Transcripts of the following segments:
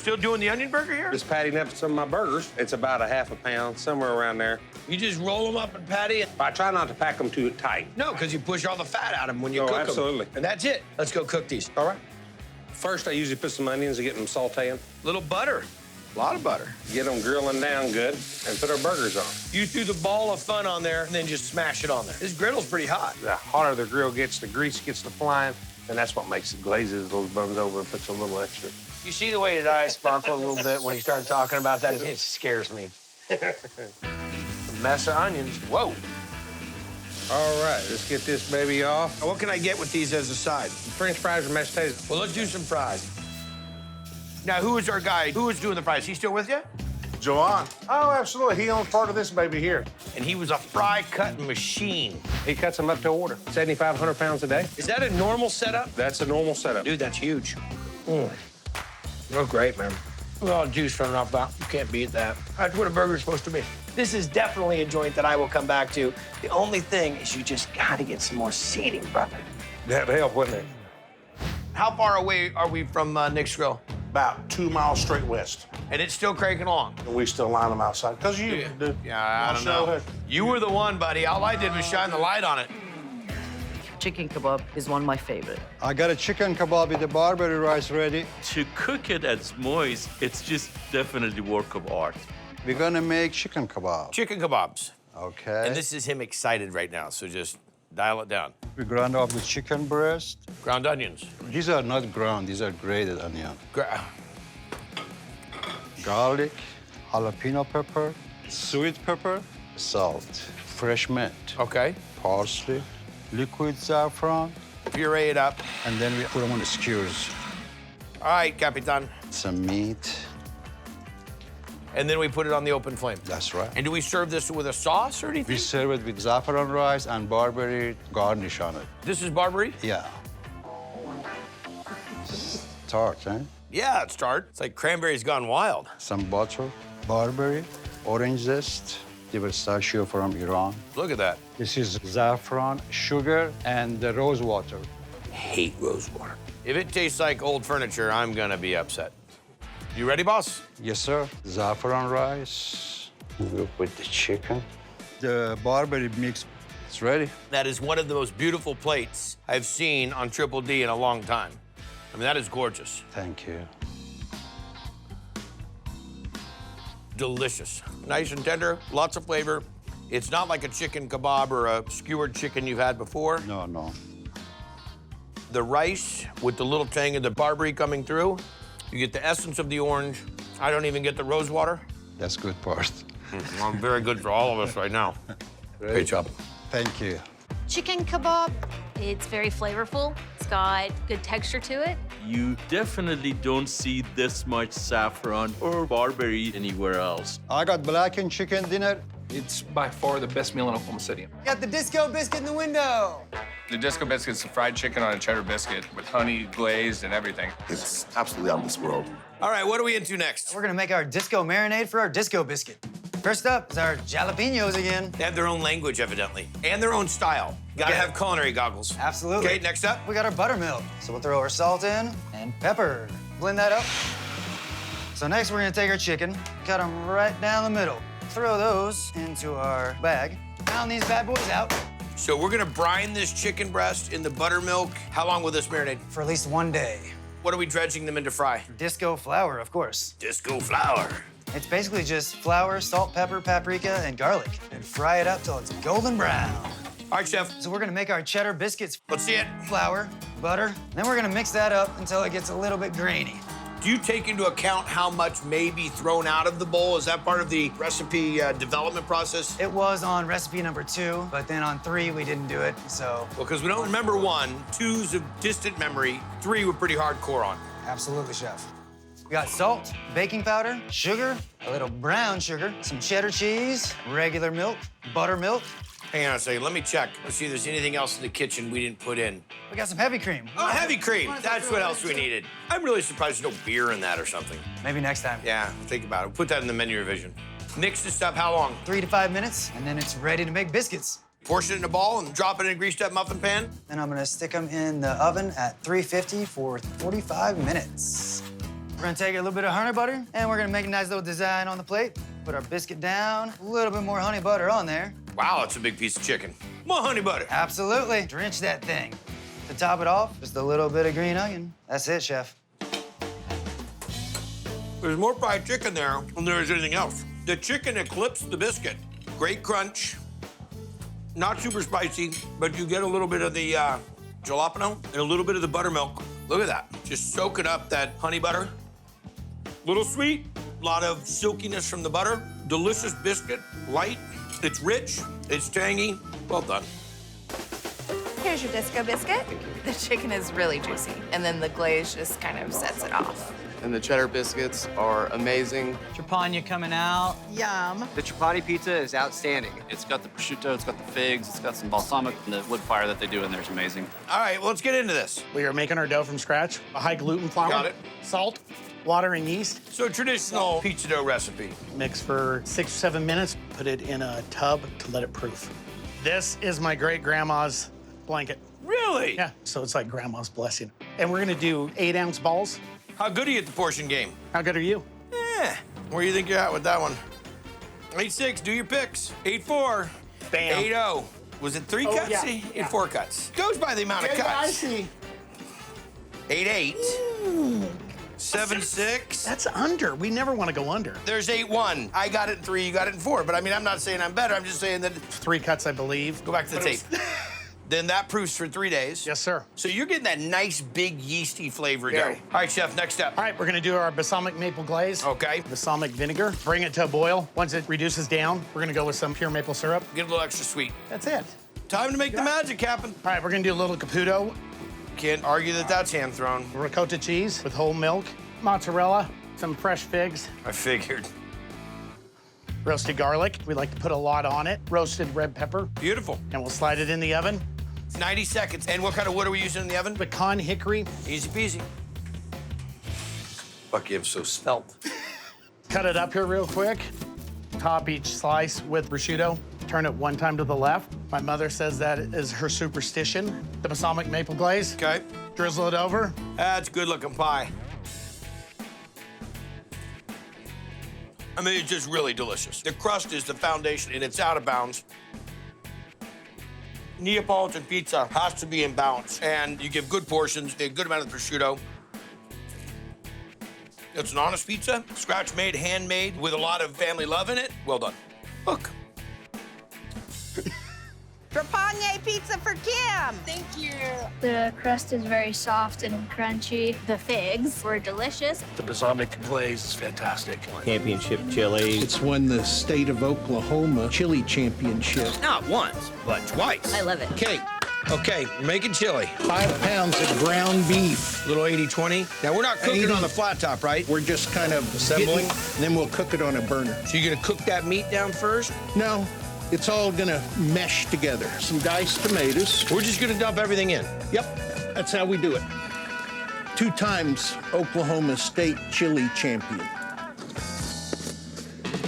still doing the onion burger here? Just patting up some of my burgers. It's about a half a pound, somewhere around there. You just roll them up and patty it? I try not to pack them too tight. No, because you push all the fat out of them when you cook them. Absolutely. And that's it. Let's go cook these. All right. First, I usually put some onions to get them sauteing. Little butter. A lot of butter. Get them grilling down good and put our burgers on. You threw the ball of fun on there and then just smash it on there. This griddle's pretty hot. The hotter the grill gets, the grease gets to flying, and that's what makes it glazes those buns over and puts a little extra. You see the way his eyes sparkle a little bit when he started talking about that? It scares me. A mess of onions. Whoa. All right, let's get this baby off. What can I get with these as a side? French fries or mashed potatoes. Well, let's do some fries. Now, who is our guy? Who is doing the fries? He still with you? Joanne. Oh, absolutely. He owns part of this baby here. And he was a fry cutting machine. He cuts them up to order. 7,500 pounds a day. Is that a normal setup? That's a normal setup. Dude, that's huge. Oh, great, man. Look at all the juice running off that. You can't beat that. That's what a burger's supposed to be. This is definitely a joint that I will come back to. The only thing is you just gotta get some more seating, brother. That'd help, wouldn't it? How far away are we from Nick's Grill? About 2 miles straight west. And it's still cranking along. And we still line them outside. Because you do. Yeah, I don't know. You were the one, buddy. All I did was shine the light on it. Chicken kebab is one of my favorite. I got a chicken kebab with the Barbary rice ready. To cook it as moist, it's just definitely work of art. We're gonna make chicken kebab. Chicken kebabs. Okay. And this is him excited right now, so just dial it down. We ground up the chicken breast. Ground onions. These are not ground, these are grated onion. Garlic, jalapeno pepper, sweet pepper, salt, fresh mint, Okay. parsley, liquid saffron, Puree it up. and then we put them on the skewers. All right, Capitan. Some meat. And then we put it on the open flame. That's right. And do we serve this with a sauce or anything? We serve it with saffron rice and Barbary garnish on it. This is Barbary? Yeah. Tart, eh? Yeah, it's tart. It's like cranberries gone wild. Some butter, Barbary, orange zest, the pistachio from Iran. Look at that. This is saffron, sugar, and the rose water. Hate rose water. If it tastes like old furniture, I'm gonna be upset. You ready, boss? Yes, sir. Saffron rice with the chicken. The Barbary mix, it's ready. That is one of the most beautiful plates I've seen on Triple D in a long time. I mean, that is gorgeous. Thank you. Delicious. Nice and tender, lots of flavor. It's not like a chicken kebab or a skewered chicken you've had before. No, no. The rice with the little tang of the Barbary coming through. You get the essence of the orange. I don't even get the rose water. That's good part. I'm very good for all of us right now. Great job. Thank you. Chicken kebab, it's very flavorful. It's got good texture to it. You definitely don't see this much saffron or barberry anywhere else. I got blackened chicken dinner. It's by far the best meal in Oklahoma City. Got the disco biscuit in the window. The disco biscuit's a fried chicken on a cheddar biscuit with honey glazed and everything. It's absolutely out of this world. All right, what are we into next? We're gonna make our disco marinade for our disco biscuit. First up is our jalapenos again. They have their own language, evidently, and their own style. Gotta have culinary goggles. Absolutely. Okay, next up. We got our buttermilk. So we'll throw our salt in and pepper. Blend that up. So next we're gonna take our chicken, cut them right down the middle. Throw those into our bag. Pound these bad boys out. So we're gonna brine this chicken breast in the buttermilk. How long will this marinate? For at least 1 day. What are we dredging them in to fry? Disco flour, of course. Disco flour. It's basically just flour, salt, pepper, paprika, and garlic. And fry it up till it's golden brown. All right, chef. So we're gonna make our cheddar biscuits. Let's see it. Flour, butter. Then we're gonna mix that up until it gets a little bit grainy. Do you take into account how much may be thrown out of the bowl? Is that part of the recipe development process? It was on recipe number 2, but then on 3, we didn't do it, so. Well, because we don't remember 1, 2's of distant memory, 3 we're pretty hardcore on. Absolutely, chef. We got salt, baking powder, sugar, a little brown sugar, some cheddar cheese, regular milk, buttermilk. Hang on a second, let me check. Let's see if there's anything else in the kitchen we didn't put in. We got some heavy cream. Oh, heavy cream. That's what else we needed. I'm really surprised there's no beer in that or something. Maybe next time. Yeah, think about it. We'll put that in the menu revision. Mix this up how long? 3 to 5 minutes, and then it's ready to make biscuits. Portion it in a ball and drop it in a greased up muffin pan? Then I'm gonna stick them in the oven at 350 for 45 minutes. We're gonna take a little bit of honey butter, and we're gonna make a nice little design on the plate. Put our biscuit down, a little bit more honey butter on there. Wow, that's a big piece of chicken. More honey butter. Absolutely. Drench that thing. To top it off, just a little bit of green onion. That's it, chef. There's more fried chicken there than there is anything else. The chicken eclipsed the biscuit. Great crunch. Not super spicy, but you get a little bit of the jalapeno and a little bit of the buttermilk. Look at that. Just soaking up that honey butter. Little sweet, a lot of silkiness from the butter. Delicious biscuit, light. It's rich, it's tangy. Well done. Here's your disco biscuit. The chicken is really juicy, and then the glaze just kind of sets it off. And the cheddar biscuits are amazing. Trapani coming out. Yum. The Trapani Pizza is outstanding. It's got the prosciutto, it's got the figs, it's got some balsamic, and the wood fire that they do in there is amazing. All right, well, let's get into this. We are making our dough from scratch. A high gluten flour. Got it. Salt, water, and yeast. So traditional pizza dough recipe. Mix for 6 or 7 minutes. Put it in a tub to let it proof. This is my great-grandma's blanket. Really? Yeah, so it's like grandma's blessing. And we're gonna do 8-ounce balls. How good are you at the portion game? How good are you? Where do you think you're at with that one? 8-6, do your picks. 8-4. Bam. 8-0. Was it 3 cuts? yeah, 8-4 cuts. Goes by the amount of Yeah, I cuts. see. 8-8. 7-6. That's under. We never want to go under. There's 8-1. I got it in 3, you got it in 4. But I mean, I'm not saying I'm better. I'm just saying that. 3 cuts, I believe. Go back to the tape. Then that proofs for 3 days. Yes, sir. So you're getting that nice, big, yeasty flavor Very. dough. All right, chef, next step. All right, we're gonna do our balsamic maple glaze. Okay. Balsamic vinegar. Bring it to a boil. Once it reduces down, we're gonna go with some pure maple syrup. Get a little extra sweet. That's it. Time to make the magic happen. All right, we're gonna do a little caputo. Can't argue that that's hand thrown. Ricotta cheese with whole milk. Mozzarella. Some fresh figs. I figured. Roasted garlic. We like to put a lot on it. Roasted red pepper. Beautiful. And we'll slide it in the oven. 90 seconds. And what kind of wood are we using in the oven? Pecan hickory. Easy peasy. Fuck, you're so svelte. Cut it up here real quick. Top each slice with prosciutto. Turn it 1 time to the left. My mother says that is her superstition. The balsamic maple glaze. Okay. Drizzle it over. That's good looking pie. I mean, it's just really delicious. The crust is the foundation, and it's out of bounds. Neapolitan pizza has to be in balance, and you give good portions, a good amount of prosciutto. It's an honest pizza, scratch-made, handmade, with a lot of family love in it. Well done. Look. Trapani Pizza for Kim. Thank you. The crust is very soft and crunchy. The figs were delicious. The balsamic glaze is fantastic. Championship chili. It's won the state of Oklahoma chili championship. Not once, but twice. I love it. Okay, we're making chili. 5 pounds of ground beef. Little 80-20. Now, we're not cooking on the flat top, right? We're just kind of Assembling? and then we'll cook it on a burner. So you're gonna cook that meat down first? No, it's all gonna mesh together. Some diced tomatoes. We're just gonna dump everything in. Yep, that's how we do it. 2 times Oklahoma State chili champion.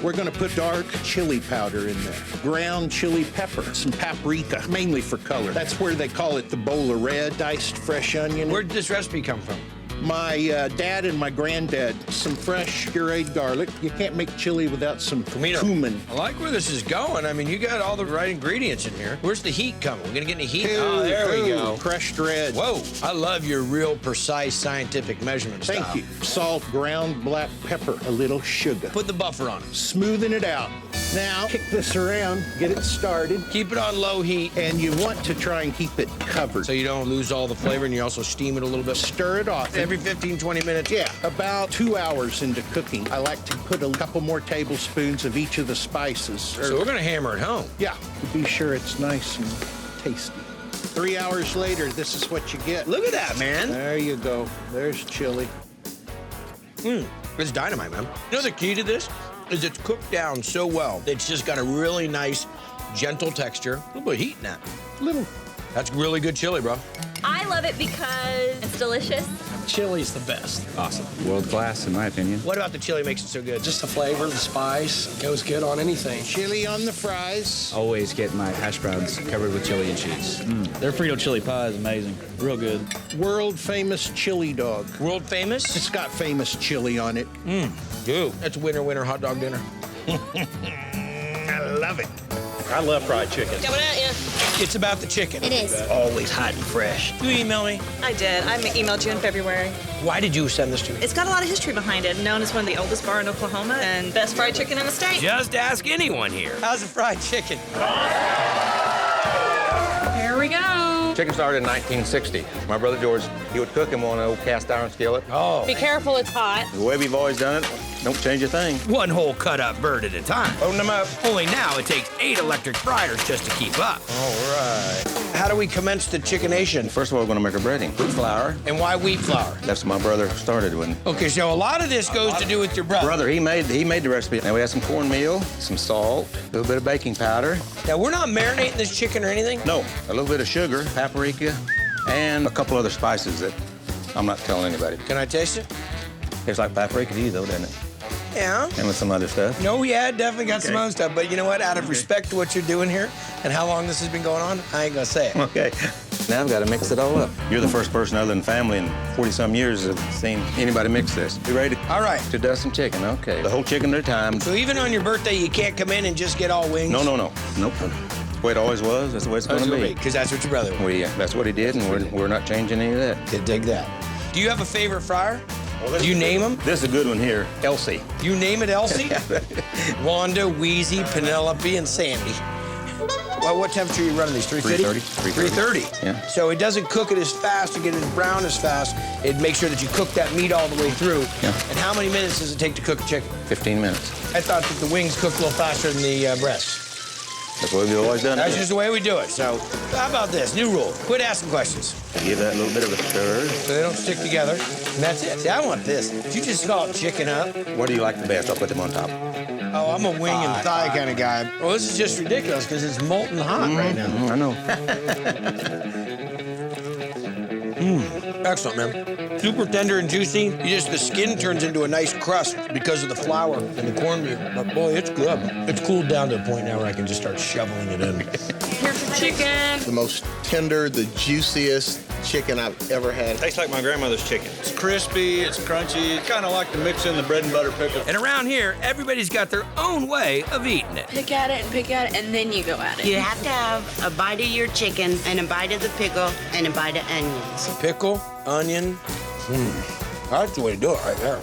We're gonna put dark chili powder in there. Ground chili pepper, some paprika, mainly for color. That's where they call it the bowl of red, diced fresh onion. Where'd this recipe come from? My dad and my granddad, some fresh pureed garlic. You can't make chili without some cumin. I like where this is going. I mean, you got all the right ingredients in here. Where's the heat coming? We're gonna get any heat? Oh, there we go. Crushed red. Whoa, I love your real precise scientific measurement style. Thank you. Salt, ground black pepper, a little sugar. Put the buffer on it. Smoothing it out. Now, kick this around, get it started. Keep it on low heat. And you want to try and keep it covered. So you don't lose all the flavor, and you also steam it a little bit. Stir it off. Every 15, 20 minutes? Yeah, about 2 hours into cooking. I like to put a couple more tablespoons of each of the spices. So we're gonna hammer it home. Yeah, to be sure it's nice and tasty. 3 hours later, this is what you get. Look at that, man. There you go. There's chili. It's dynamite, man. You know the key to this is it's cooked down so well. It's just got a really nice, gentle texture. A little bit of heat in that. Little. That's really good chili, bro. I love it because it's delicious. Chili's the best. Awesome. World class, in my opinion. What about the chili makes it so good? Just the flavor, the spice, goes good on anything. Chili on the fries. Always get my hash browns covered with chili and cheese. Their Frito chili pie is amazing. Real good. World famous chili dog. World famous? It's got famous chili on it. Dude, that's winner hot dog dinner. I love it. I love fried chicken. Coming at you. It's about the chicken. It is. Always hot and fresh. You email me. I did. I emailed you in February. Why did you send this to me? It's got a lot of history behind it. Known as one of the oldest bar in Oklahoma and best fried chicken in the state. Just ask anyone here. How's the fried chicken? Here we go. Chicken started in 1960. My brother George, he would cook them on an old cast iron skillet. Oh. Be careful, it's hot. The way we've always done it, don't change a thing. One whole cut-up bird at a time. Open them up. Only now it takes 8 electric fryers just to keep up. All right. How do we commence the chickenation? First of all, we're going to make our breading. Wheat flour. And why wheat flour? That's what my brother started with. Okay, so a lot of this goes to do with your brother. He made the recipe. Now we have some cornmeal, some salt, a little bit of baking powder. Now, we're not marinating this chicken or anything? No, a little bit of sugar, paprika, and a couple other spices that I'm not telling anybody. Can I taste it? Tastes like paprika to you, though, doesn't it? Yeah. And with some other stuff. No, yeah, definitely got some other stuff. But you know what? Out of respect to what you're doing here and how long this has been going on, I ain't gonna say it. Okay. Now I've got to mix it all up. You're the first person other than family in 40-some years that have seen anybody mix this. You ready All right. to dust some chicken? Okay. The whole chicken at a time. So even on your birthday, you can't come in and just get all wings? No. Nope. That's the way it always was. That's the way it's going to be. Because that's what your brother wanted. That's what he did, and we're not changing any of that. Could dig that. Do you have a favorite fryer? Do you name them? This is a good one here, Elsie. You name it Elsie? Wanda, Wheezy, Penelope, and Sandy. Well, what temperature are you running these? 350? 330. 330. Yeah. So it doesn't cook it as fast to get it as brown as fast. It makes sure that you cook that meat all the way through. Yeah. And how many minutes does it take to cook a chicken? 15 minutes. I thought that the wings cooked a little faster than the breasts. That's what we've always done. That's just the way we do it. So how about this? New rule. Quit asking questions. Give that a little bit of a stir. So they don't stick together. And that's it. See, I want this. Did you just call it chicken up? What do you like the best? I'll put them on top. Oh, I'm a wing and thigh kind of guy. Well, this is just ridiculous because it's molten hot right now. I know. Excellent, man. Super tender and juicy. The skin turns into a nice crust because of the flour and the cornmeal. But boy, it's good. It's cooled down to a point now where I can just start shoveling it in. Here's your chicken. The most tender, the juiciest chicken I've ever had. Tastes like my grandmother's chicken. It's crispy, it's crunchy. It's kind of like to mix in the bread and butter pickle. And around here, everybody's got their own way of eating it. Pick at it, and then you go at it. You have to have a bite of your chicken and a bite of the pickle and a bite of onions. Pickle, onion. That's the way to do it right there.